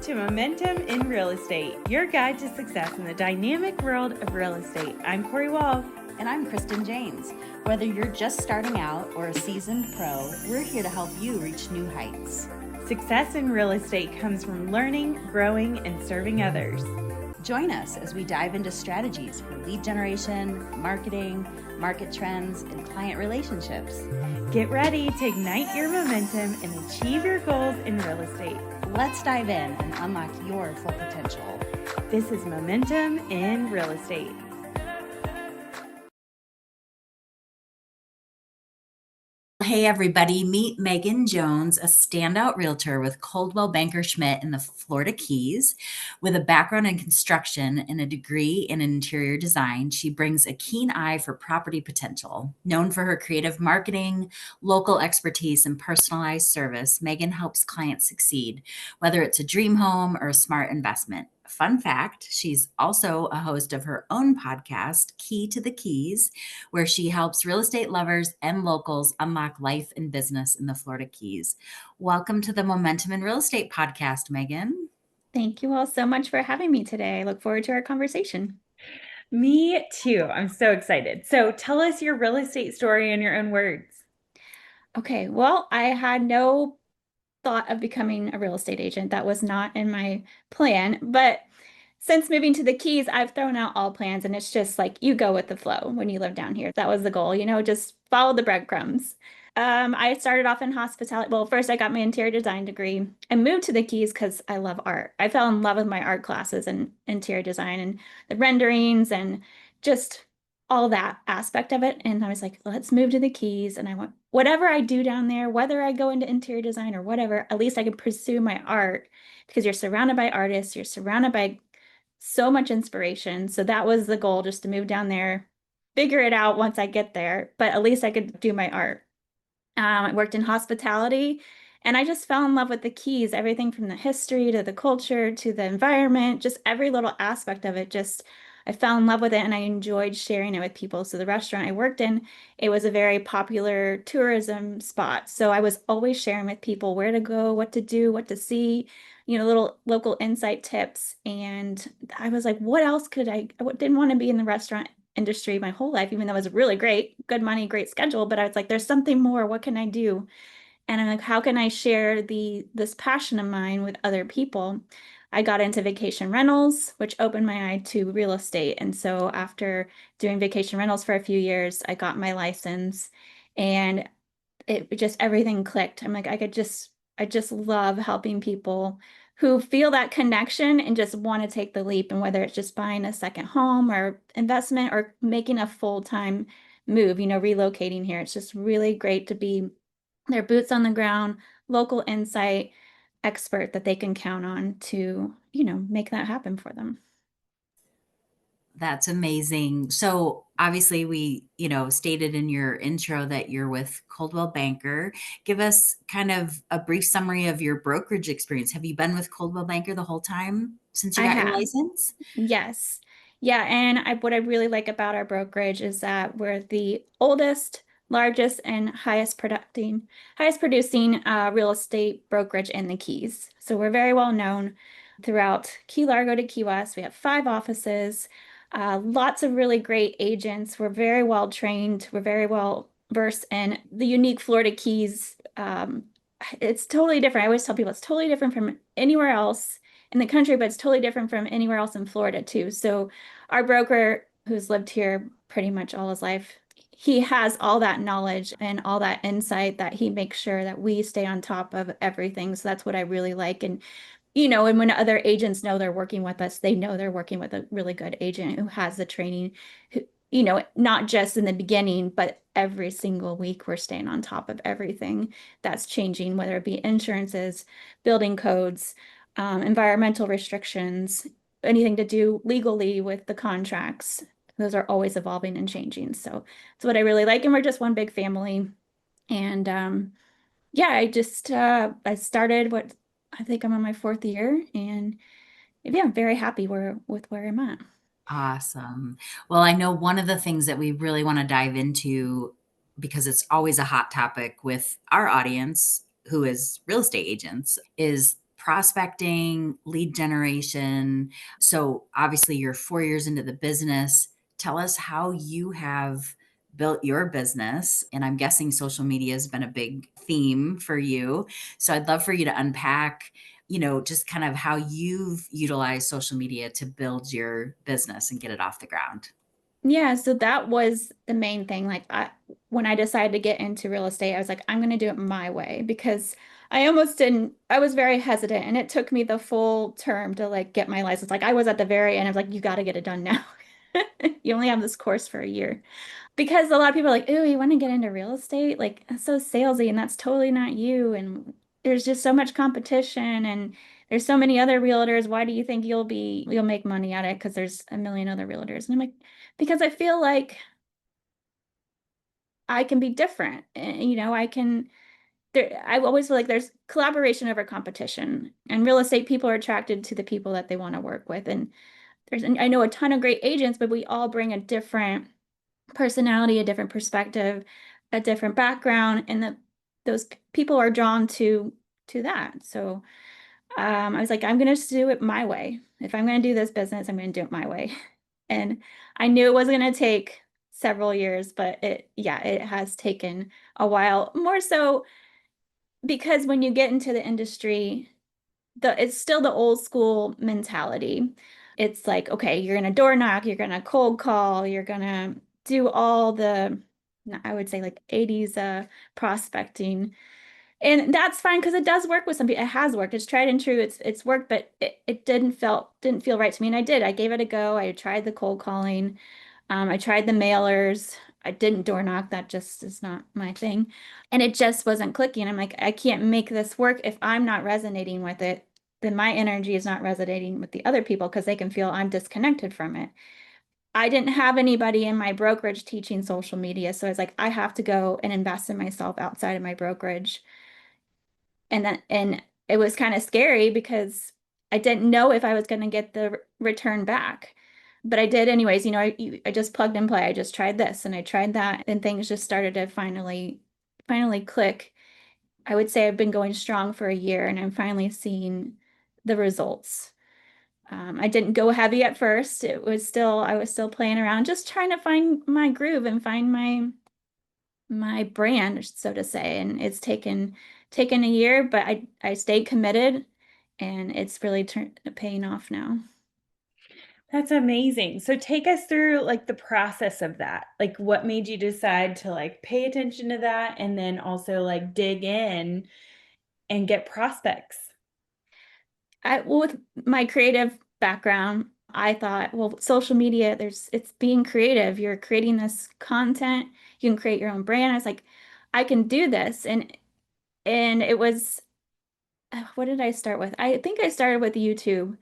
to Momentum in Real Estate, your guide to success in the dynamic world of real estate. I'm Cory Wolf. And I'm Kristin James. Whether you're just starting out or a seasoned pro, we're here to help you reach new heights. Success in real estate comes from learning, growing, and serving others. Join us as we dive into strategies for lead generation, marketing, market trends, and client relationships. Get ready to ignite your momentum and achieve your goals in real estate. Let's dive in and unlock your full potential. This is Momentum in Real Estate. Hey everybody, meet Megan Jones, a standout realtor with Coldwell Banker Schmidt in the Florida Keys. With a background in construction and a degree in interior design, she brings a keen eye for property potential. Known for her creative marketing, local expertise, and personalized service, Megan helps clients succeed, whether it's a dream home or a smart investment. Fun fact, she's also a host of her own podcast, Key to the Keys, where she helps real estate lovers and locals unlock life and business in the Florida Keys. Welcome to the Momentum in Real Estate podcast, Megan. Thank you all so much for having me today. I look forward to our conversation. Me too. I'm so excited. So tell us your real estate story in your own words. Okay, well, I had no thought of becoming a real estate agent. That was not in my plan. But since moving to the Keys, I've thrown out all plans, and it's just like you go with the flow when you live down here. That was the goal, just follow the breadcrumbs. I started off in hospitality. Well, first I got my interior design degree and moved to the Keys because I love art. I fell in love with my art classes and interior design and the renderings and just all that aspect of it. And I was like, let's move to the Keys. And I want whatever I do down there, whether I go into interior design or whatever, at least I can pursue my art because you're surrounded by artists, you're surrounded by so much inspiration. So that was the goal, just to move down there, figure it out once I get there, but at least I could do my art. I worked in hospitality and I just fell in love with the Keys, everything from the history to the culture to the environment, just every little aspect of it. I fell in love with it and I enjoyed sharing it with people. So the restaurant I worked in, it was a very popular tourism spot. So I was always sharing with people where to go, what to do, what to see, little local insight tips. And I was like, what else I didn't want to be in the restaurant industry my whole life, even though it was really great, good money, great schedule. But I was like, there's something more. What can I do? And I'm like, how can I share this passion of mine with other people? I got into vacation rentals, which opened my eye to real estate. And so after doing vacation rentals for a few years, I got my license and it just everything clicked. I'm like, I just love helping people who feel that connection and just want to take the leap. And whether it's just buying a second home or investment or making a full-time move, relocating here, it's just really great to be their boots on the ground, local insight expert that they can count on to, make that happen for them. That's amazing. So obviously we, stated in your intro that you're with Coldwell Banker. Give us kind of a brief summary of your brokerage experience. Have you been with Coldwell Banker the whole time since you got your license? Yes. Yeah. And what I really like about our brokerage is that we're the oldest, largest, and highest producing real estate brokerage in the Keys. So we're very well known throughout Key Largo to Key West. We have 5 offices, lots of really great agents. We're very well trained. We're very well versed in the unique Florida Keys. It's totally different. I always tell people it's totally different from anywhere else in the country, but it's totally different from anywhere else in Florida too. So our broker, who's lived here pretty much all his life, he has all that knowledge and all that insight that he makes sure that we stay on top of everything. So that's what I really like. And and when other agents know they're working with us, they know they're working with a really good agent who has the training, who, not just in the beginning, but every single week we're staying on top of everything that's changing, whether it be insurances, building codes, environmental restrictions, anything to do legally with the contracts. Those are always evolving and changing. So it's what I really like. And we're just one big family. And yeah, I started I think I'm on my 4th year, and yeah, I'm very happy with where I'm at. Awesome. Well, I know one of the things that we really want to dive into, because it's always a hot topic with our audience, who is real estate agents, is prospecting, lead generation. So obviously you're 4 years into the business. Tell us how you have built your business. And I'm guessing social media has been a big theme for you. So I'd love for you to unpack, just kind of how you've utilized social media to build your business and get it off the ground. Yeah, so that was the main thing. When I decided to get into real estate, I was like, I'm going to do it my way because I almost didn't, I was very hesitant and it took me the full term to like get my license. Like I was at the very end, I was like, you got to get it done now. You only have this course for a year. Because a lot of people are like, "Ooh, you want to get into real estate? Like, that's so salesy, and that's totally not you." And there's just so much competition, and there's so many other realtors. Why do you think you'll make money at it? Because there's a million other realtors. And I'm like, because I feel like I can be different. And, I can. I always feel like there's collaboration over competition, and real estate people are attracted to the people that they want to work with. And I know a ton of great agents, but we all bring a different personality, a different perspective, a different background, and those people are drawn to that. So I was like, I'm gonna just do it my way. If I'm gonna do this business, I'm gonna do it my way. And I knew it wasn't gonna take several years, but it has taken a while. More so because when you get into the industry, it's still the old school mentality. It's like, okay, you're gonna door knock, you're gonna cold call, you're gonna do all the, I would say like 80s prospecting. And that's fine because it does work with some people. It has worked. It's tried and true. It's worked, but it didn't feel right to me. And I did. I gave it a go. I tried the cold calling. I tried the mailers. I didn't door knock. That just is not my thing. And it just wasn't clicking. I'm like, I can't make this work if I'm not resonating with it. Then my energy is not resonating with the other people because they can feel I'm disconnected from it. I didn't have anybody in my brokerage teaching social media. So I was like, I have to go and invest in myself outside of my brokerage. And it was kind of scary because I didn't know if I was going to get the return back. But I did anyways. I just plugged and play. I just tried this and I tried that, and things just started to finally click. I would say I've been going strong for a year, and I'm finally seeing the results. I didn't go heavy at first. I was still playing around, just trying to find my groove and find my brand, so to say. And it's taken a year, but I stayed committed, and it's really paying off now. That's amazing. So take us through like the process of that. Like what made you decide to like pay attention to that and then also like dig in and get prospects? Well, with my creative background, I thought, well, social media, it's being creative. You're creating this content. You can create your own brand. I was like, I can do this. And it was, what did I start with? I think I started with YouTube.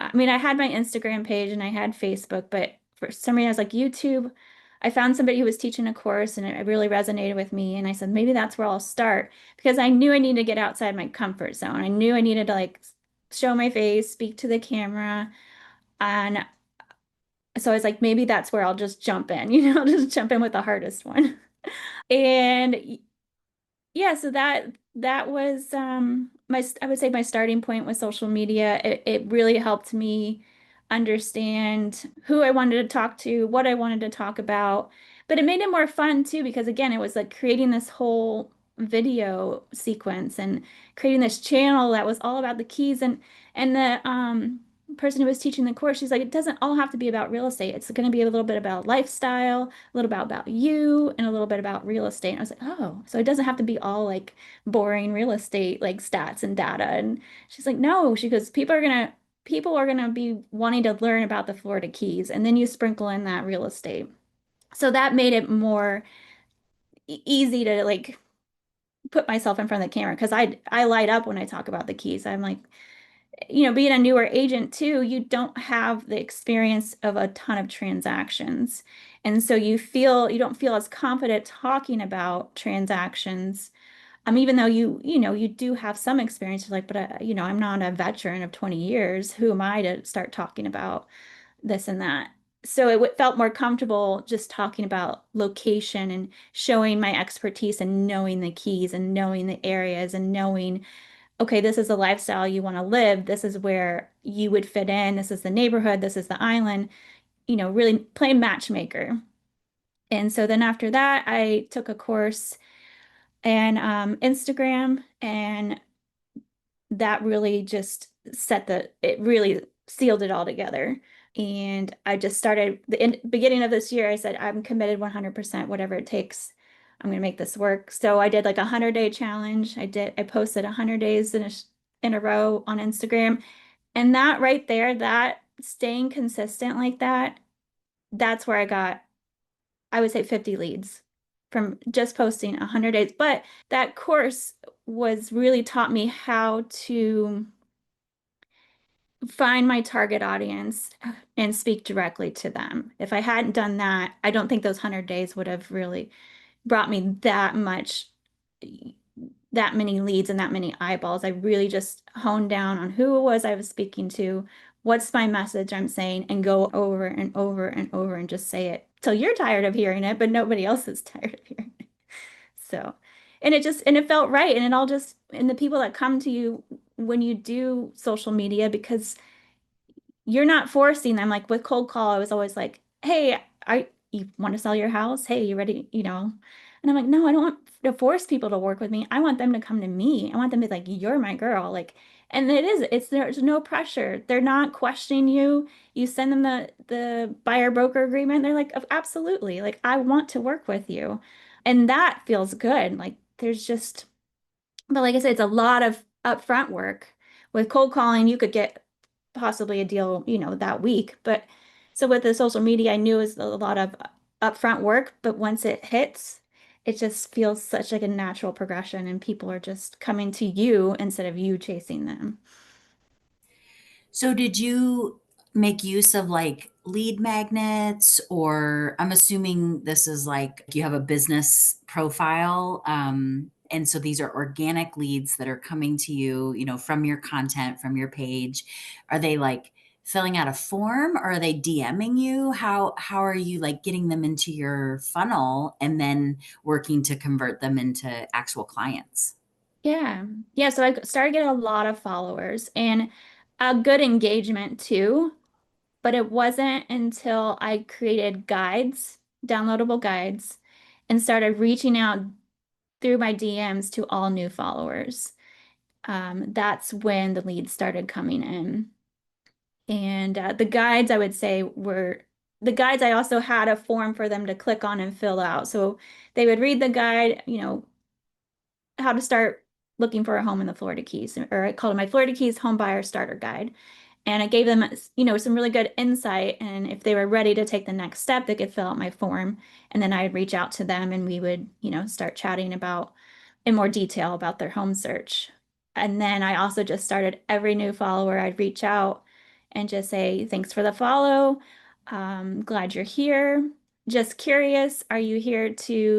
I mean, I had my Instagram page and I had Facebook, but for some reason I was like, YouTube. I found somebody who was teaching a course and it really resonated with me. And I said, maybe that's where I'll start because I knew I needed to get outside my comfort zone. I knew I needed to like show my face, speak to the camera. And so I was like, maybe that's where I'll just jump in, just jump in with the hardest one. And yeah, so that was I would say my starting point with social media. It really helped me understand who I wanted to talk to, what I wanted to talk about. But it made it more fun too, because again, it was like creating this whole video sequence and creating this channel that was all about the keys. And the person who was teaching the course, she's like, it doesn't all have to be about real estate. It's going to be a little bit about lifestyle, a little bit about you, and a little bit about real estate. And I was like, oh, so it doesn't have to be all like boring real estate, like stats and data. And she's like, no, she goes, people are gonna be wanting to learn about the Florida Keys, and then you sprinkle in that real estate. So that made it more easy to like put myself in front of the camera because I light up when I talk about the Keys. I'm like, being a newer agent too, you don't have the experience of a ton of transactions. And so you don't feel as confident talking about transactions. Even though you do have some experience, like, but I'm not a veteran of 20 years. Who am I to start talking about this and that? So it felt more comfortable just talking about location and showing my expertise and knowing the keys and knowing the areas and knowing okay, this is a lifestyle you want to live. This is where you would fit in. This is the neighborhood. This is the island, really play matchmaker. And so then after that, I took a course and Instagram, and that really just it really sealed it all together. And I just started beginning of this year, I said, I'm committed 100%, whatever it takes. I'm going to make this work. So I did like a 100-day challenge. I posted 100 days in a row on Instagram. And that right there, that staying consistent like that, that's where I got, I would say 50 leads from just posting 100 days. But that course was really taught me how to find my target audience and speak directly to them. If I hadn't done that, I don't think those 100 days would have really brought me that many leads and that many eyeballs. I really just honed down on who it was I was speaking to, what's my message I'm saying, and go over and over and over and just say it till you're tired of hearing it, but nobody else is tired of hearing it. So, and it felt right. And it all just, and the people that come to you when you do social media, because you're not forcing them. Like with cold call, I was always like, hey, you want to sell your house? Hey, you ready? And I'm like, no, I don't want to force people to work with me. I want them to come to me. I want them to be like, you're my girl. Like, and there's no pressure. They're not questioning you. You send them the buyer broker agreement. They're like, absolutely. Like, I want to work with you. And that feels good. Like but like I said, it's a lot of upfront work. With cold calling, you could get possibly a deal, that week. But so with the social media, I knew it was a lot of upfront work, but once it hits, it just feels such like a natural progression, and people are just coming to you instead of you chasing them. So did you make use of like lead magnets, or I'm assuming this is like you have a business profile, and so these are organic leads that are coming to you, from your content, from your page. Are they like filling out a form, or are they DMing you? How are you like getting them into your funnel and then working to convert them into actual clients? Yeah. Yeah. So I started getting a lot of followers and a good engagement too. But it wasn't until I created guides, downloadable guides, and started reaching out through my DMs to all new followers. That's when the leads started coming in. And the guides, I would say, were the guides. I also had a form for them to click on and fill out. So they would read the guide, how to start looking for a home in the Florida Keys, or I called it my Florida Keys Home Buyer Starter Guide. And I gave them, some really good insight. And if they were ready to take the next step, they could fill out my form. And then I'd reach out to them and we would, start chatting about in more detail about their home search. And then I also just started every new follower, I'd reach out and just say, thanks for the follow. Glad you're here. Just curious, are you here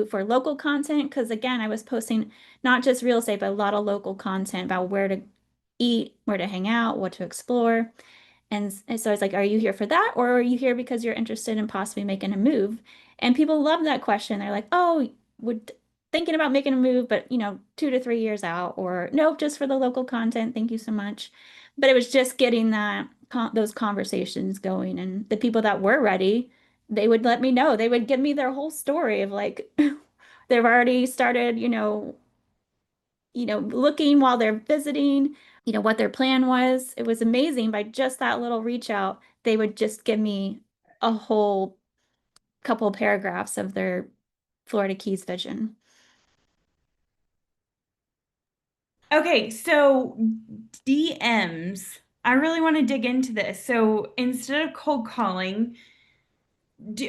for local content? Because again, I was posting not just real estate, but a lot of local content about where to eat, where to hang out, what to explore. And so it's like, are you here for that? Or are you here because you're interested in possibly making a move? And people love that question. They're like, oh, would thinking about making a move, but 2 to 3 years out, or nope, just for the local content. Thank you so much. But it was just getting those conversations going. And the people that were ready, they would let me know. They would give me their whole story of like they've already started, looking while they're visiting, what their plan was. It was amazing. By just that little reach out, they would just give me a whole couple paragraphs of their Florida Keys vision. Okay, so DMs. I really want to dig into this. So instead of cold calling,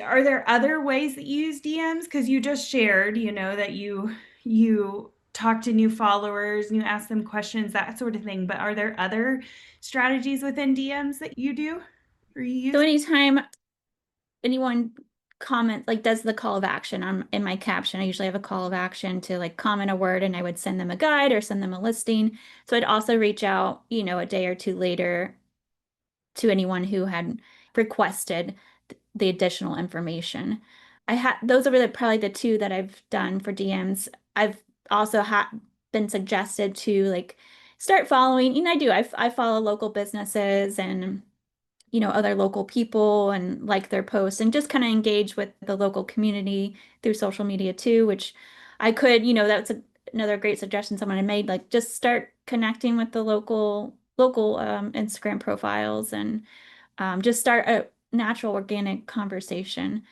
are there other ways that you use DMs? Because you just shared, that you talk to new followers and you ask them questions, that sort of thing. But are there other strategies within DMs that you do or you So use? anytime anyone comment, like does the call of action in my caption, I usually have a call of action to like comment a word, and I would send them a guide or send them a listing. So I'd also reach out, a day or two later to anyone who had requested the additional information. I had those are probably the two that I've done for DMs. I've also had been suggested to like start following, I do. I follow local businesses and other local people and like their posts and just kind of engage with the local community through social media too, which I could, that's another great suggestion someone had made, like just start connecting with the local Instagram profiles and just start a natural organic conversation.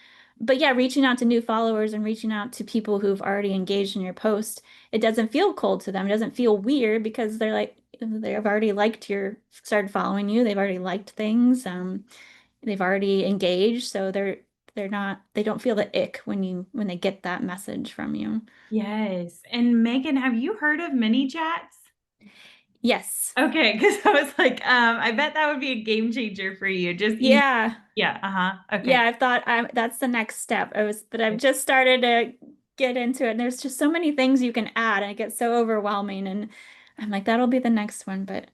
But yeah, reaching out to new followers and reaching out to people who've already engaged in your post, it doesn't feel cold to them. It doesn't feel weird because they're like, they've already started following you. They've already liked things. They've already engaged. So they don't feel the ick when they get that message from you. Yes. And Megan, have you heard of mini chats? Yes. Okay, because I was like, I bet that would be a game changer for you. Just easy. Yeah. Yeah, uh-huh. Okay. Yeah, I've thought that's the next step. But I've just started to get into it. And there's just so many things you can add, and it gets so overwhelming. And I'm like, that'll be the next one. But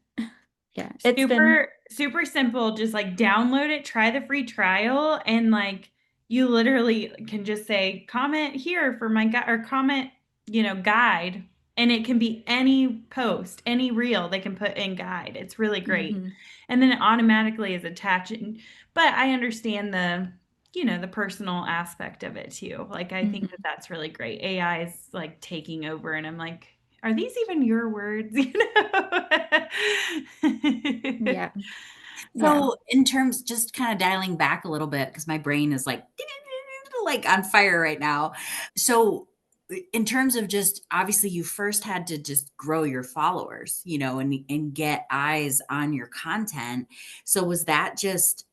yeah, it's been, Super, super simple. Just like download it, try the free trial, and like you literally can just say comment here for my guide or comment, guide. And it can be any post, any reel they can put in guide. It's really great. mhm. And then it automatically is attaching. But I understand the personal aspect of it too. Like I think that Mhm. that's really great. AI is like taking over, and I'm like, are these even your words? Yeah, yeah. So, in terms, just kind of dialing back a little bit, because my brain is like on fire right now. So, in terms of just obviously, you first had to just grow your followers, and get eyes on your content. So, was that just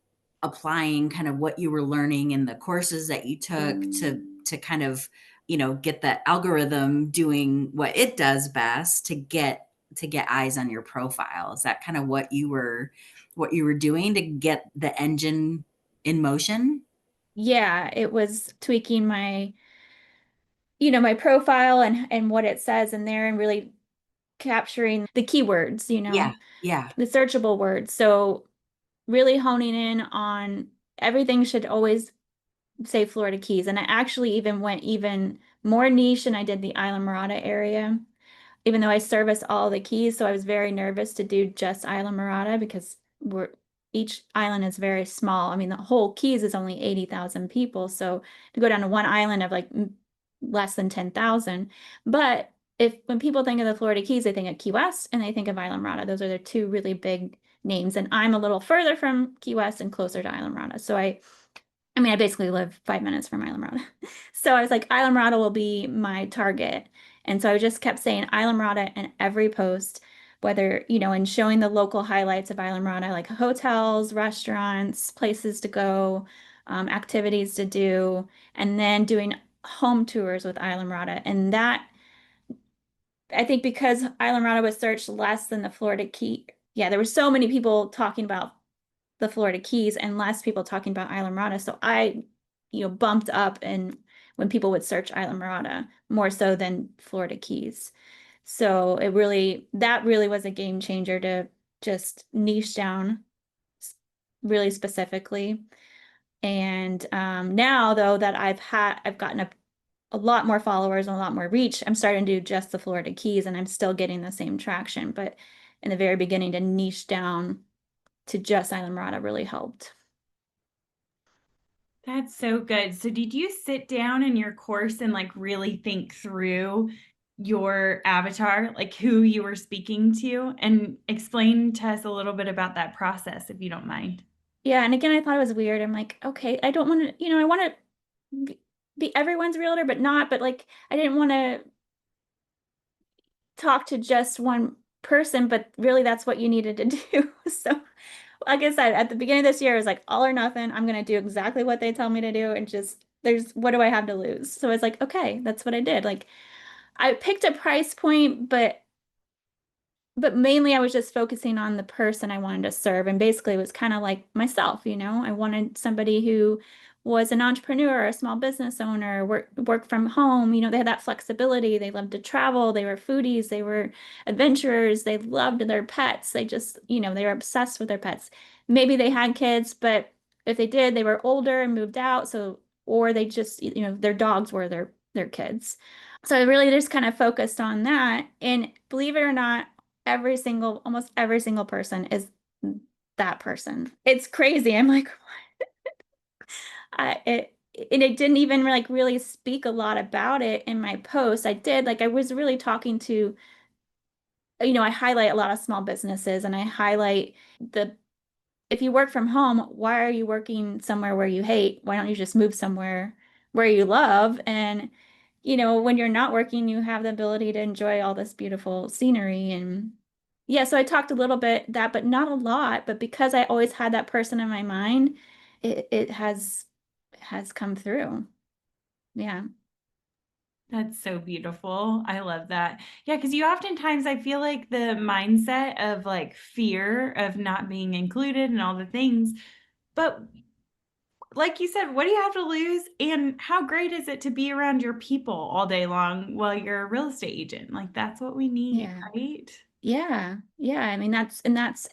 applying kind of what you were learning in the courses that you took to kind of, get the algorithm doing what it does best to get eyes on your profile? Is that kind of what you were doing to get the engine in motion? Yeah, it was tweaking my profile and what it says in there and really capturing the keywords, Yeah, yeah. the searchable words. So really honing in on everything should always say Florida Keys. And I actually even went even more niche and I did the Isla Morada area, even though I service all the Keys. So I was very nervous to do just Isla Morada because each island is very small. I mean, the whole Keys is only 80,000 people. So to go down to one island of like less than 10,000. But when people think of the Florida Keys, they think of Key West and they think of Isla Morada. Those are the two really big names. And I'm a little further from Key West and closer to Isla Morada. So I mean, I basically live 5 minutes from Islamorada. So I was like, Islamorada will be my target. And so I just kept saying Islamorada in every post, whether, and showing the local highlights of Islamorada, like hotels, restaurants, places to go, activities to do, and then doing home tours with Islamorada. And that, I think because Islamorada was searched less than the Florida Key. Yeah, there were so many people talking about the Florida Keys and less people talking about Islamorada. So I, bumped up and when people would search Islamorada more so than Florida Keys. So that really was a game changer to just niche down really specifically. And now though that I've gotten a lot more followers and a lot more reach, I'm starting to do just the Florida Keys and I'm still getting the same traction. But in the very beginning to niche down to just Islamorada really helped. That's so good. So did you sit down in your course and like really think through your avatar, like who you were speaking to, and explain to us a little bit about that process, if you don't mind? Yeah, and again, I thought it was weird. I'm like, okay, I don't want to, I want to be everyone's realtor, but not, but like, I didn't want to talk to just one person, but really that's what you needed to do. So, like I said, at the beginning of this year, it was like all or nothing. I'm going to do exactly what they tell me to do and just, what do I have to lose? So it's like, okay, that's what I did. Like, I picked a price point, but mainly I was just focusing on the person I wanted to serve. And basically it was kind of like myself, I wanted somebody who was an entrepreneur, a small business owner, work from home. They had that flexibility. They loved to travel. They were foodies. They were adventurers. They loved their pets. They just, they were obsessed with their pets. Maybe they had kids, but if they did, they were older and moved out. So, or they just, their dogs were their kids. So I really just kind of focused on that. And believe it or not, almost every single person is that person. It's crazy. I'm like, and it didn't even like really speak a lot about it in my post. I did like I was really talking to, I highlight a lot of small businesses and I highlight the if you work from home, why are you working somewhere where you hate? Why don't you just move somewhere where you love? And, when you're not working, you have the ability to enjoy all this beautiful scenery. And yeah, so I talked a little bit that, but not a lot. But because I always had that person in my mind, it has come through. Yeah. That's so beautiful. I love that. Yeah, because you oftentimes, I feel like the mindset of like fear of not being included and all the things. But like you said, what do you have to lose? And how great is it to be around your people all day long while you're a real estate agent? Like that's what we need, Yeah. right? Yeah. Yeah. I mean, that's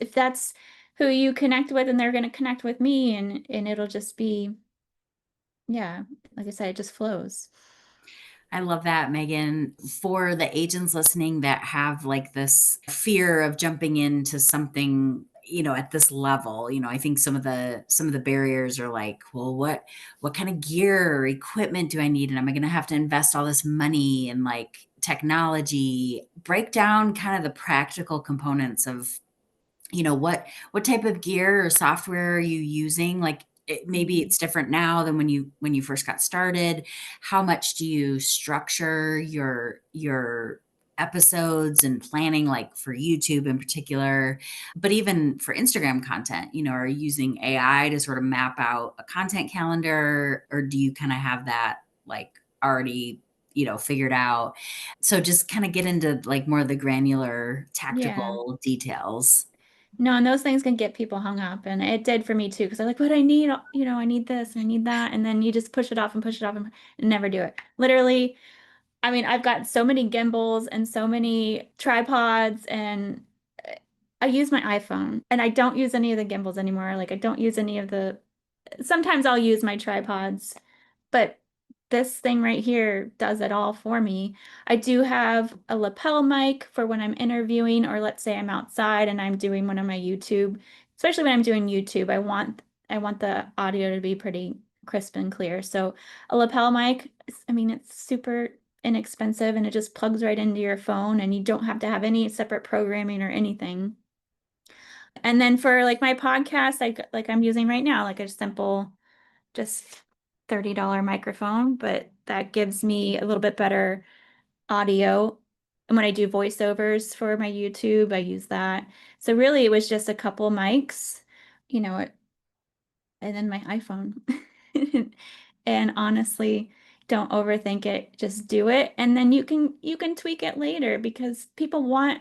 if that's who you connect with and they're going to connect with me and it'll just be, yeah, like I said, it just flows. I love that, Megan. For the agents listening that have like this fear of jumping into something, at this level, I think some of the barriers are like, well, what kind of gear or equipment do I need? And am I going to have to invest all this money in like technology? Break down kind of the practical components of what type of gear or software are you using, like maybe Mhm. it's different now than when you first got started. How much do you structure your episodes and planning, like for YouTube in particular, but even for Instagram content, are you using AI to sort of map out a content calendar, or do you kind of have that like already figured out? So just kind of get into like more of the granular Yeah. tactical details. No, and those things can get people hung up. And it did for me too, because I'm like, what I need, I need this and I need that. And then you just push it off and push it off and never do it. Literally, I mean, I've got so many gimbals and so many tripods, and I use my iPhone and I don't use any of the gimbals anymore. Like, I don't use any of sometimes I'll use my tripods, but this thing right here does it all for me. I do have a lapel mic for when I'm interviewing, or let's say I'm outside and I'm doing one of my YouTube, especially when I'm doing YouTube, I want the audio to be pretty crisp and clear. So a lapel mic, I mean, it's super inexpensive and it just plugs right into your phone and you don't have to have any separate programming or anything. And then for like my podcast, like I'm using right now, like a simple just $30 microphone, but that gives me a little bit better audio. And when I do voiceovers for my YouTube, I use that. So really it was just a couple mics, you know, and then my iPhone. And honestly, don't overthink it, just do it. And then you can tweak it later because people want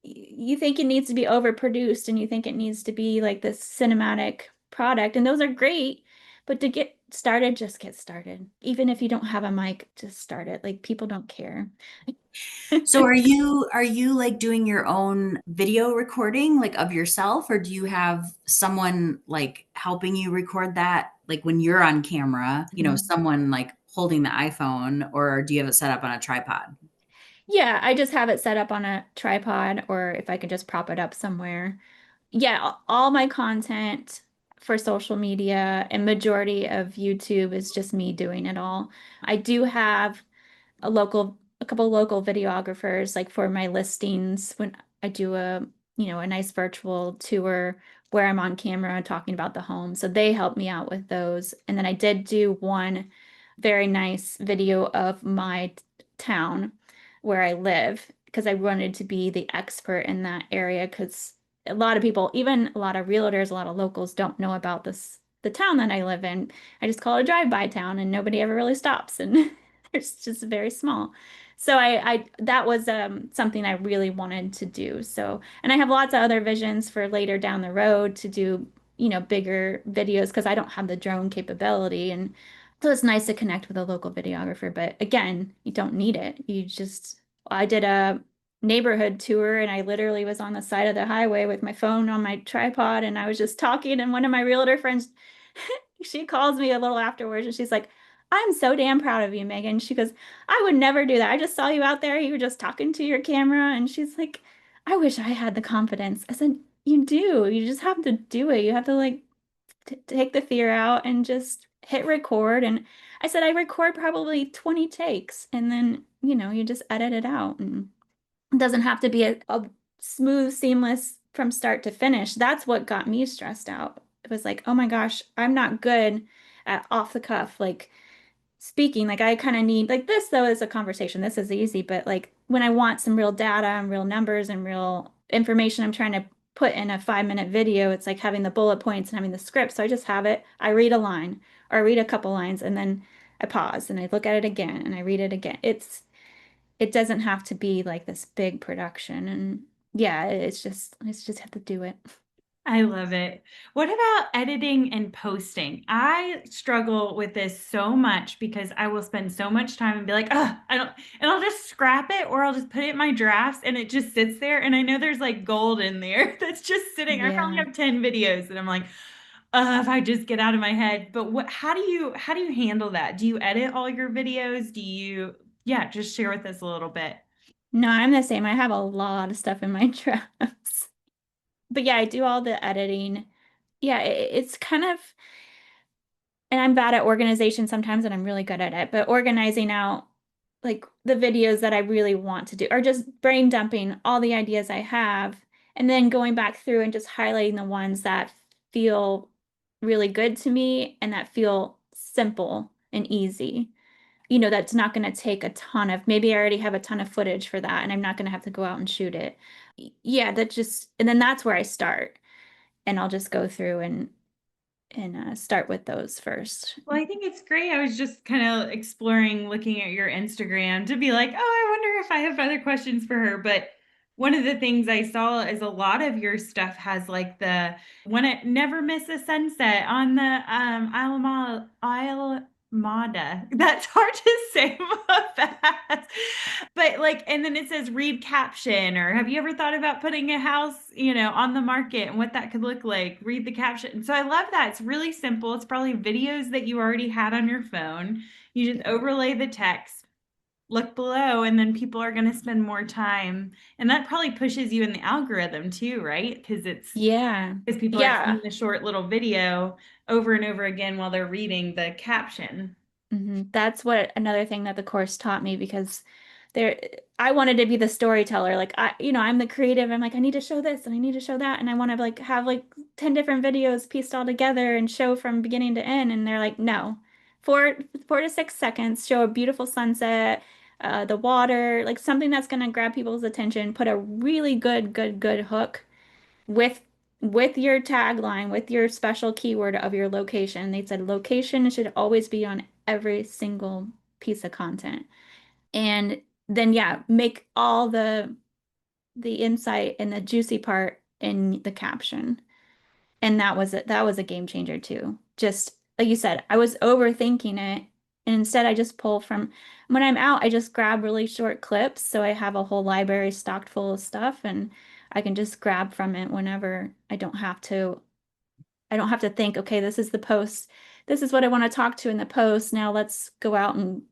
you think it needs to be overproduced and you think it needs to be like this cinematic product, and those are great, but to get started, just get started. Even if you don't have a mic, just start it. Like people don't care. So are you like doing your own video recording like of yourself, or do you have someone like helping you record that, like when you're on camera, Mhm. someone like holding the iPhone, or do you have it set up on a tripod? Yeah, I just have it set up on a tripod, or if I could just prop it up somewhere. Yeah, all my content for social media and majority of YouTube is just me doing it all. I do have a couple local videographers like for my listings when I do a nice virtual tour where I'm on camera talking about the home. So they help me out with those. And then I did do one very nice video of my town where I live because I wanted to be the expert in that area because a lot of people, even a lot of realtors, a lot of locals don't know about the town that I live in. I just call it a drive-by town and nobody ever really stops and it's just very small. So I that was something I really wanted to do. So, and I have lots of other visions for later down the road to do, bigger videos because I don't have the drone capability. And so it's nice to connect with a local videographer. But again, you don't need it. I did a neighborhood tour and I literally was on the side of the highway with my phone on my tripod and I was just talking. And one of my realtor friends, she calls me a little afterwards and she's like, I'm so damn proud of you, Megan. She goes, I would never do that. I just saw you out there. You were just talking to your camera. And she's like, I wish I had the confidence. I said, you do. You just have to do it. You have to like t take the fear out and just hit record. And I said, I record probably 20 takes and then, you just edit it out. And it doesn't have to be a smooth, seamless from start to finish. That's what got me stressed out. It was like, oh my gosh, I'm not good at off the cuff, like speaking. Like I kind of need like this though is a conversation. This is easy, but like when I want some real data and real numbers and real information I'm trying to put in a 5-minute video, it's like having the bullet points and having the script. So I just have it. I read a line or I read a couple lines and then I pause and I look at it again and I read it again. It doesn't have to be like this big production. And yeah, it's just have to do it. I love it. What about editing and posting? I struggle with this so much because I will spend so much time and be like, oh, I don't, and I'll just scrap it or I'll just put it in my drafts and it just sits there. And I know there's like gold in there that's just sitting. I probably Yeah. have 10 videos and I'm like, if I just get out of my head. But how do you handle that? Do you edit all your videos? Yeah, just share with us a little bit. No, I'm the same. I have a lot of stuff in my drafts. But yeah, I do all the editing. Yeah, it's kind of, and I'm bad at organization sometimes, and I'm really good at it, but organizing out like the videos that I really want to do, or just brain dumping all the ideas I have, and then going back through and just highlighting the ones that feel really good to me and that feel simple and easy. That's not going to take a ton of, maybe I already have a ton of footage for that, and I'm not going to have to go out and shoot it. Yeah, and then that's where I start, and I'll just go through and start with those first. Well, I think it's great. I was just kind of exploring, looking at your Instagram to be like, oh, I wonder if I have other questions for her. But one of the things I saw is a lot of your stuff has like the when it never miss a sunset on the Isle Mada. That's hard to say fast. But like, and then it says read caption, or have you ever thought about putting a house, on the market and what that could look like? Read the caption. So I love that. It's really simple. It's probably videos that you already had on your phone. You just overlay the text, look below, and then people are going to spend more time. And that probably pushes you in the algorithm too, right? Yeah. Because people are Yeah. seeing the short little video over and over again while they're reading the caption. That's what another thing that the course taught me because there I wanted to be the storyteller. Like I'm the creative. I'm like, I need to show this and I need to show that. And I want to like have like 10 different videos pieced all together and show from beginning to end. And they're like, no. 4 to 6 seconds, show a beautiful sunset, the water, like something that's gonna grab people's attention, put a really good hook with with your tagline, with your special keyword of your location. They said location should always be on every single piece of content. And then yeah, make all the insight and the juicy part in the caption. And that was a game changer too. Just like you said, I was overthinking it. And instead I just pull from when I'm out, I just grab really short clips. So I have a whole library stocked full of stuff and I can just grab from it whenever I don't have to think, okay, this is the post. This is what I want to talk to in the post. Now let's go out and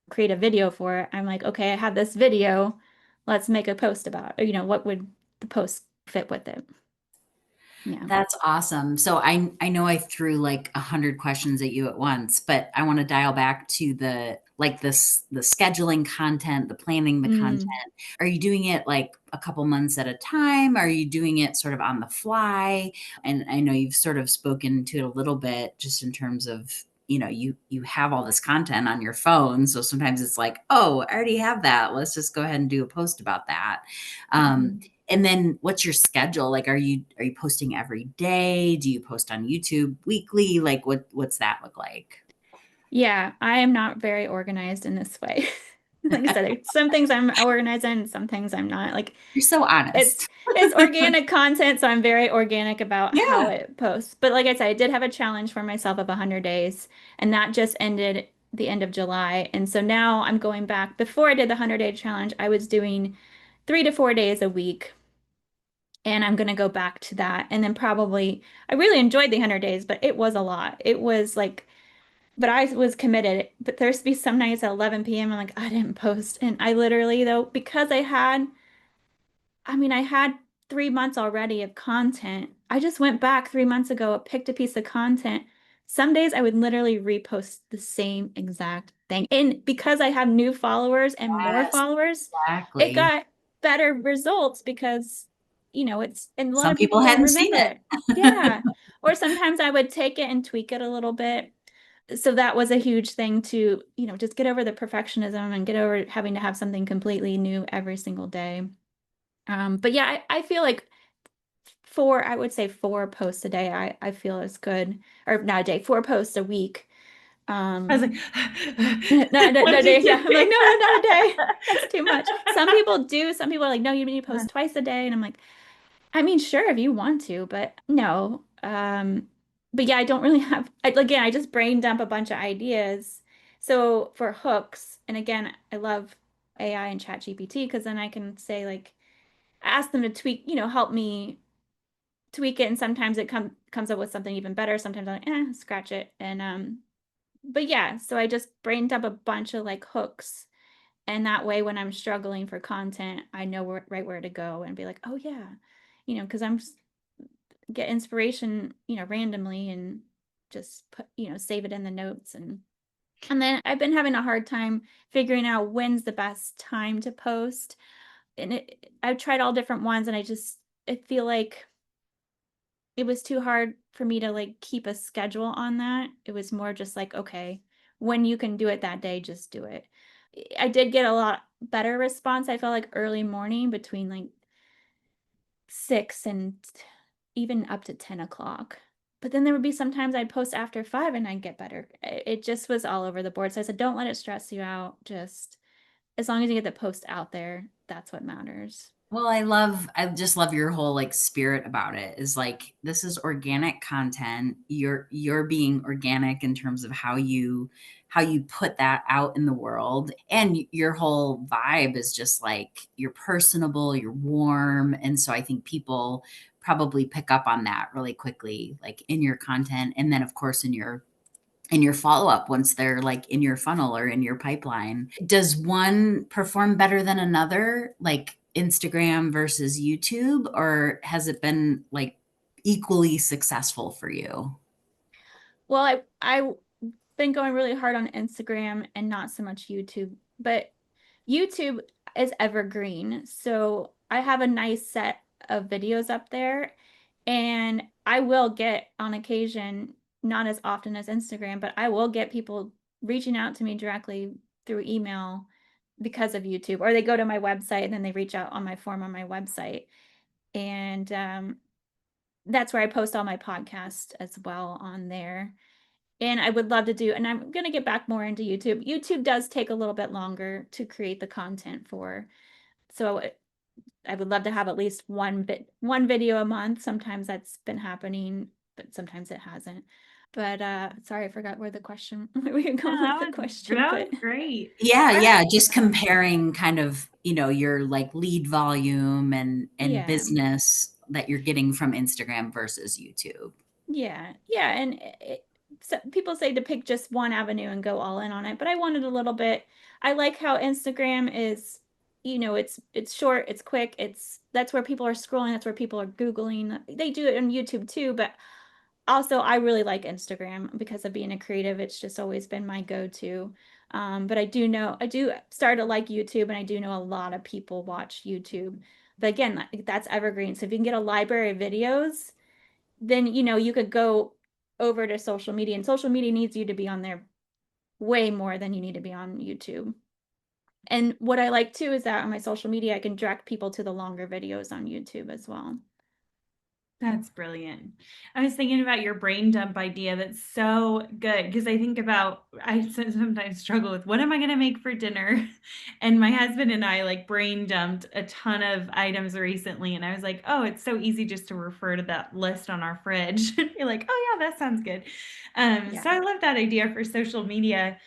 create a video for it. I'm like, okay, I have this video. Let's make a post about it. What would the post fit with it? Yeah. That's awesome. So I know I threw like 100 questions at you at once, but I want to dial back to the scheduling content, the planning the content. Mm. Are you doing it like a couple months at a time? Are you doing it sort of on the fly? And I know you've sort of spoken to it a little bit just in terms of, you have all this content on your phone. So sometimes it's like, oh, I already have that. Let's just go ahead and do a post about that. Um, Mhm. and then what's your schedule? Like, are you posting every day? Do you post on YouTube weekly? Like what's that look like? Yeah, I am not very organized in this way. Like I said, some things I'm organized in, some things I'm not. Like You're so it's honest. it's organic content, so I'm very organic about how Yeah. it posts. But like I said, I did have a challenge for myself of 100 days, and that just ended the end of July. And so now I'm going back. Before I did the 100-day challenge, I was doing 3 to 4 days a week, and I'm gonna go back to that. And then probably I really enjoyed the 100 days, but it was a lot. It was like but I was committed. But there's be some nights at 11 p.m. I'm like, I didn't post. And I literally, though, because I had I mean, I had 3 months already of content. I just went back 3 months ago, picked a piece of content. Some days I would literally repost the same exact thing. And because I have new followers and more Yes, followers, it exactly. got better results because, and a lot Some of people people don't hadn't seen remember it. it. Yeah. Or sometimes I would take it and tweak it a little bit. So that was a huge thing to, just get over the perfectionism and get over having to have something completely new every single day. But yeah, I feel like I would say 4 posts a day, I feel is good. Or not a day, 4 posts a week. I was Um, like, not what a did day. you Yeah, I'm like, say? no, not a day. That's too much. Some people do. Some people are like, no, you need to post twice a day. And I'm like, I mean, sure, if you want to, but no. But yeah, I don't really again, I just brain dump a bunch of ideas. So for hooks, and again, I love AI and Chat GPT because then I can say like, ask them to tweak, help me tweak it, and sometimes it comes up with something even better. Sometimes I'm like, scratch it. And but yeah, so I just brained up a bunch of like hooks, and that way when I'm struggling for content, I know right where to go and be like, oh yeah, because get inspiration, randomly, and just put, save it in the notes. And then I've been having a hard time figuring out when's the best time to post. And I've tried all different ones, and I feel like it was too hard for me to like keep a schedule on that. It was more just like, okay, when you can do it that day, just do it. I did get a lot better response. I felt like early morning between like 6 and even up to 10 o'clock. But then there would be sometimes I'd post after 5 and I'd get better. It just was all over the board. So I said, don't let it stress you out. Just as long as you get the post out there, that's what matters. Well, I just love your whole like spirit about it is like, this is organic content. You're being organic in terms of how you put that out in the world. And your whole vibe is just like, you're personable, you're warm. And so I think people probably pick up on that really quickly, like in your content. And then of course in your follow up once they're like in your funnel or in your pipeline. Does one perform better than another, like Instagram versus YouTube, or has it been like equally successful for you? Well, I've been going really hard on Instagram and not so much YouTube, but YouTube is evergreen. So I have a nice set of videos up there, and I will get on occasion, not as often as Instagram, but I will get people reaching out to me directly through email because of YouTube, or they go to my website and then they reach out on my form on my website. And that's where I post all my podcasts as well on there. And I would love to do, and I'm going to get back more into YouTube. YouTube does take a little bit longer to create the content for. So I would love to have at least one video a month. Sometimes that's been happening, but sometimes it hasn't. But sorry, I forgot where the question where we were No, going with the question, that but was great. Yeah, I, yeah, just comparing kind of, your like lead volume and yeah. business that you're getting from Instagram versus YouTube. Yeah, yeah, and so people say to pick just one avenue and go all in on it, but I wanted a little bit. I like how Instagram is, it's short, it's quick, that's where people are scrolling, that's where people are Googling. They do it on YouTube too, but also I really like Instagram because of being a creative. It's just always been my go-to. But I do start to like YouTube, and I do know a lot of people watch YouTube. But again, that's evergreen. So if you can get a library of videos, then you could go over to social media, and social media needs you to be on there way more than you need to be on YouTube. And what I like too is that on my social media I can direct people to the longer videos on YouTube as well. That's brilliant. I was thinking about your brain dump idea. That's so good because I sometimes struggle with what am I going to make for dinner? And my husband and I like brain dumped a ton of items recently. And I was like, oh, it's so easy just to refer to that list on our fridge. You're like, oh, yeah, that sounds good. Yeah. So I love that idea for social media.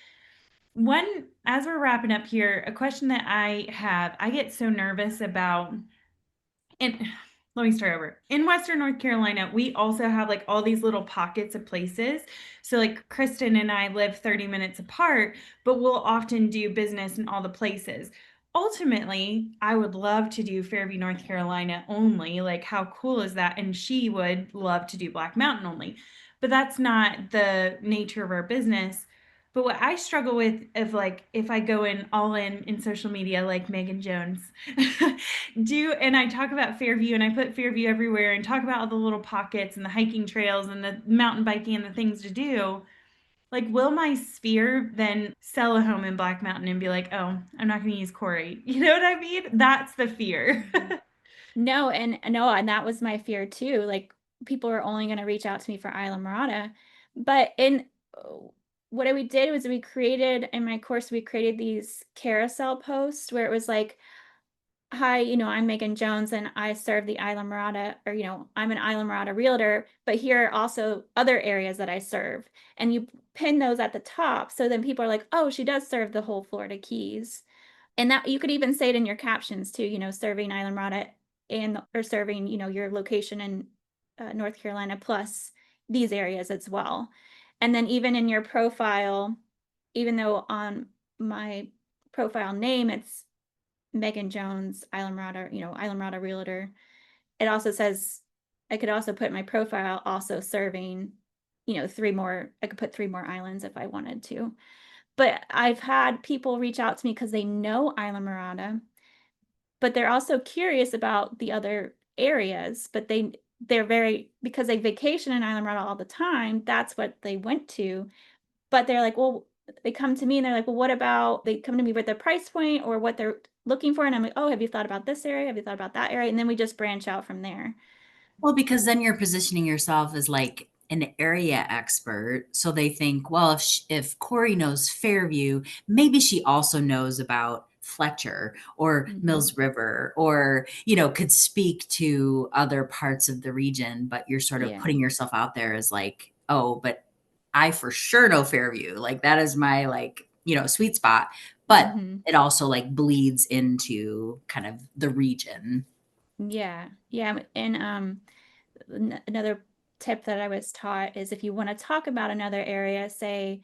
As we're wrapping up here, a question that I get so nervous about and let me start over. In Western North Carolina, we also have like all these little pockets of places. So like Kristin and I live 30 minutes apart, but we'll often do business in all the places. ultimately, I would love to do Fairview, North Carolina only. Like, how cool is that? And she would love to do Black Mountain only. But that's not the nature of our business. But what I struggle with of like if I go in all in social media like Megan Jones and I talk about Fairview and I put Fairview everywhere and talk about all the little pockets and the hiking trails and the mountain biking and the things to do, like, will my sphere then sell a home in Black Mountain and be like, oh, I'm not going to use Cory? You know what I mean? That's the fear. No, and no, and that was my fear too. Like people are only going to reach out to me for Isla Morada. But in what we did was we created in my course, we created these carousel posts where it was like, hi, I'm Megan Jones and I serve the Isla Morada, or, I'm an Isla Morada realtor, but here are also other areas that I serve. And you pin those at the top. So then people are like, oh, she does serve the whole Florida Keys. And that you could even say it in your captions too, serving Isla Morada or serving, your location in North Carolina plus these areas as well. And then even in your profile, even though on my profile name, it's Megan Jones, Isla Morada, Isla Morada Realtor. It also says I could also put my profile also serving, I could put 3 more islands if I wanted to. But I've had people reach out to me because they know Isla Morada, but they're also curious about the other areas, but they're very, because they vacation in Isla Morada all the time, that's what they went to. But they're like, well, they come to me and they're like, well, what about, they come to me with their price point or what they're looking for. And I'm like, oh, have you thought about this area? Have you thought about that area? And then we just branch out from there. Well, because then you're positioning yourself as like an area expert. So they think, well, if Cory knows Fairview, maybe she also knows about Fletcher or Mm-hmm. Mills River, or, could speak to other parts of the region. But you're sort of Yeah. putting yourself out there as like, oh, but I for sure know Fairview. Like that is my like, sweet spot. But Mm-hmm. it also like bleeds into kind of the region. Yeah. Yeah. And another tip that I was taught is if you want to talk about another area, say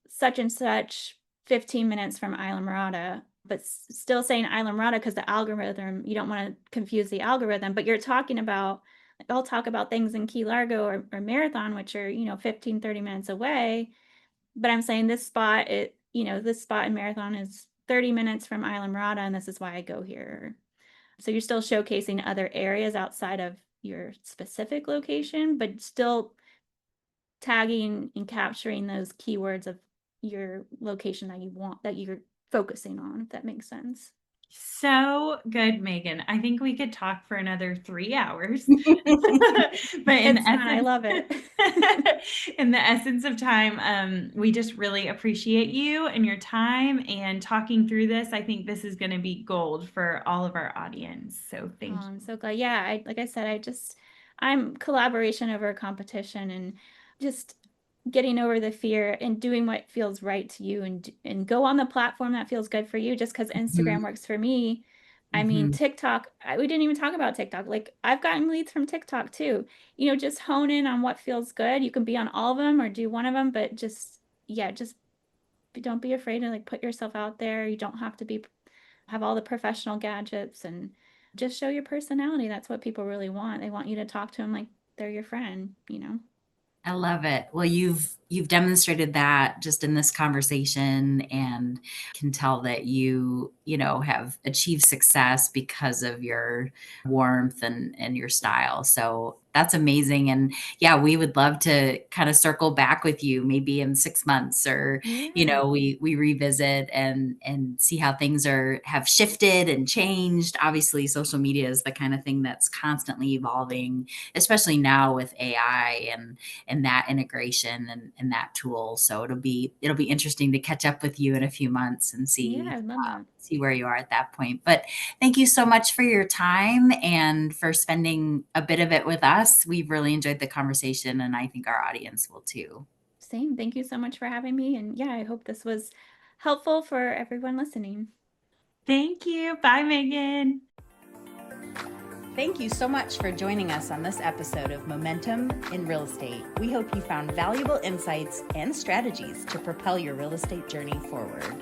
such and such 15 minutes from Isla Morada, but still saying Isla Morada because the algorithm, you don't want to confuse the algorithm, but you're talking about, like, I'll talk about things in Key Largo or Marathon, which are, 15, 30 minutes away. But I'm saying this spot in Marathon is 30 minutes from Isla Morada, and this is why I go here. So you're still showcasing other areas outside of your specific location, but still tagging and capturing those keywords of your location that you're focusing on, if that makes sense. So good, Megan. I think we could talk for another 3 hours. But in It's fun. I essence, love it. in the essence of time, we just really appreciate you and your time and talking through this. I think this is going to be gold for all of our audience. So Oh, thank I'm you. so glad. Yeah, like I said, I'm collaboration over competition and just getting over the fear and doing what feels right to you and go on the platform that feels good for you just because Instagram Mhm, works for me. I mean, mhm. TikTok, we didn't even talk about TikTok. Like I've gotten leads from TikTok too. Just hone in on what feels good. You can be on all of them or do one of them, but just don't be afraid to like put yourself out there. You don't have to have all the professional gadgets and just show your personality. That's what people really want. They want you to talk to them like they're your friend. I love it. Well, you've demonstrated that just in this conversation, and can tell that you have achieved success because of your warmth and your style. So that's amazing. And yeah, we would love to kind of circle back with you maybe in 6 months, or Yeah. we revisit and see how things have shifted and changed. Obviously, social media is the kind of thing that's constantly evolving, especially now with AI and that integration and that tool. So it'll be interesting to catch up with you in a few months and Yeah, I love that. see where you are at that point. But thank you so much for your time and for spending a bit of it with us. We've really enjoyed the conversation, and I think our audience will too. Same. Thank you so much for having me. And yeah, I hope this was helpful for everyone listening. Thank you. Bye, Megan. Thank you so much for joining us on this episode of Momentum in Real Estate. We hope you found valuable insights and strategies to propel your real estate journey forward.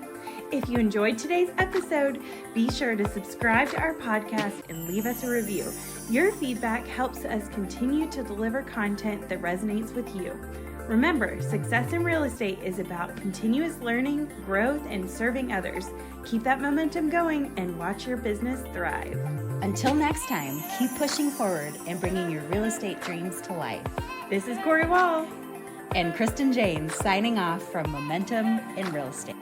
If you enjoyed today's episode, be sure to subscribe to our podcast and leave us a review. Your feedback helps us continue to deliver content that resonates with you. Remember, success in real estate is about continuous learning, growth, and serving others. Keep that momentum going and watch your business thrive. Until next time, keep pushing forward and bringing your real estate dreams to life. This is Cory Wall and Kristin James signing off from Momentum in Real Estate.